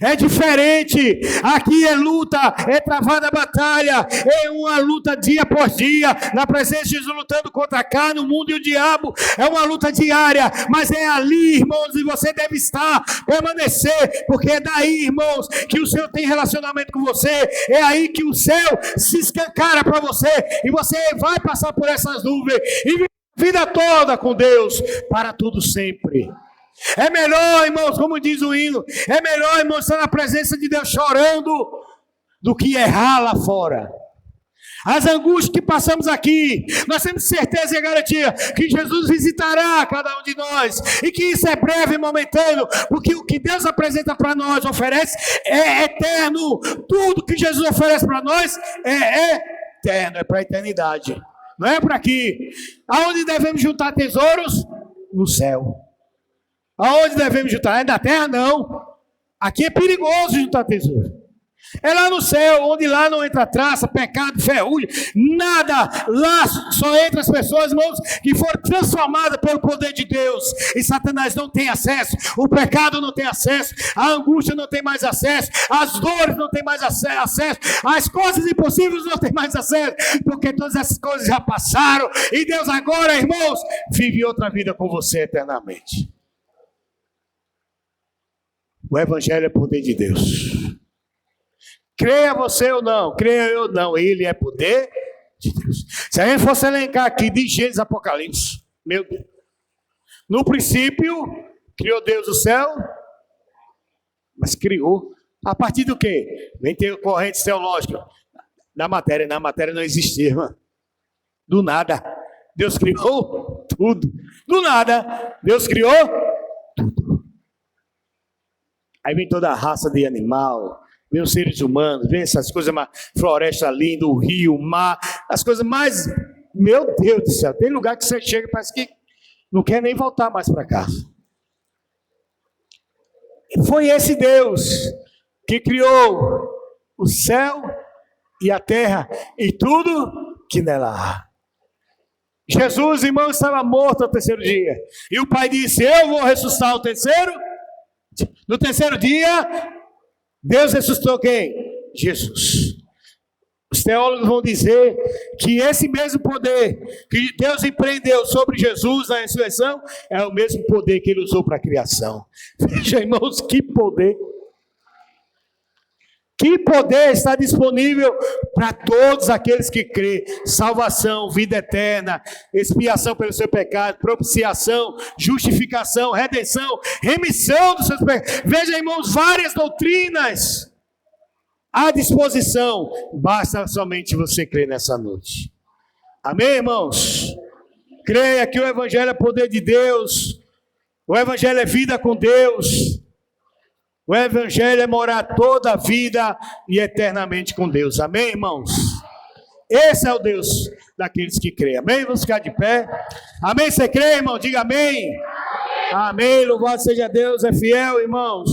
É diferente, aqui é luta, é travada a batalha, é uma luta dia após dia, na presença de Jesus, lutando contra a carne, o mundo e o diabo, é uma luta diária, mas é ali, irmãos, e você deve estar, permanecer, porque é daí, irmãos, que o Senhor tem relacionamento com você, é aí que o céu se escancara para você, e você vai passar por essas nuvens, e viver a vida toda com Deus, para tudo sempre. É melhor, irmãos, como diz o hino, é melhor, irmãos, estar na presença de Deus chorando do que errar lá fora. As angústias que passamos aqui, nós temos certeza e garantia que Jesus visitará cada um de nós, e que isso é breve e momentâneo, porque o que Deus apresenta para nós, oferece, é eterno. Tudo que Jesus oferece para nós é eterno, é para a eternidade, não é para aqui. Aonde devemos juntar tesouros? No céu. Aonde devemos juntar? É na terra? Não. Aqui é perigoso juntar tesouro. É lá no céu, onde lá não entra traça, pecado, ferrugem, nada. Lá só entra as pessoas, irmãos, que foram transformadas pelo poder de Deus. E Satanás não tem acesso, o pecado não tem acesso, a angústia não tem mais acesso, as dores não tem mais acesso, as coisas impossíveis não tem mais acesso, porque todas essas coisas já passaram. E Deus agora, irmãos, vive outra vida com você eternamente. O Evangelho é poder de Deus. Creia você ou não, creia eu ou não, ele é poder de Deus. Se a gente fosse elencar aqui de Gênesis Apocalipse, meu Deus. No princípio, criou Deus o céu, mas criou a partir do quê? Vem ter correntes teológicas. Na matéria não existia, irmão. Do nada. Deus criou tudo. Do nada, Deus criou tudo. Aí vem toda a raça de animal, vem os seres humanos, vem essas coisas, floresta linda, o rio, o mar, as coisas mais... Meu Deus do céu, tem lugar que você chega e parece que não quer nem voltar mais para casa. Foi esse Deus que criou o céu e a terra e tudo que nela há. Jesus, irmão, estava morto ao terceiro dia. E o Pai disse, eu vou ressuscitar ao terceiro. No terceiro dia, Deus ressuscitou quem? Jesus. Os teólogos vão dizer que esse mesmo poder que Deus empreendeu sobre Jesus na ressurreição é o mesmo poder que ele usou para a criação. Veja, irmãos, que poder! Que poder está disponível para todos aqueles que crêem. Salvação, vida eterna, expiação pelo seu pecado, propiciação, justificação, redenção, remissão dos seus pecados. Veja, irmãos, várias doutrinas à disposição. Basta somente você crer nessa noite. Amém, irmãos? Creia que o Evangelho é poder de Deus O Evangelho é vida com Deus. O Evangelho é morar toda a vida e eternamente com Deus. Amém, irmãos? Esse é o Deus daqueles que creem. Amém? Vamos ficar de pé. Amém? Você crê, irmão? Diga amém. Amém. Louvado seja Deus, é fiel, irmãos.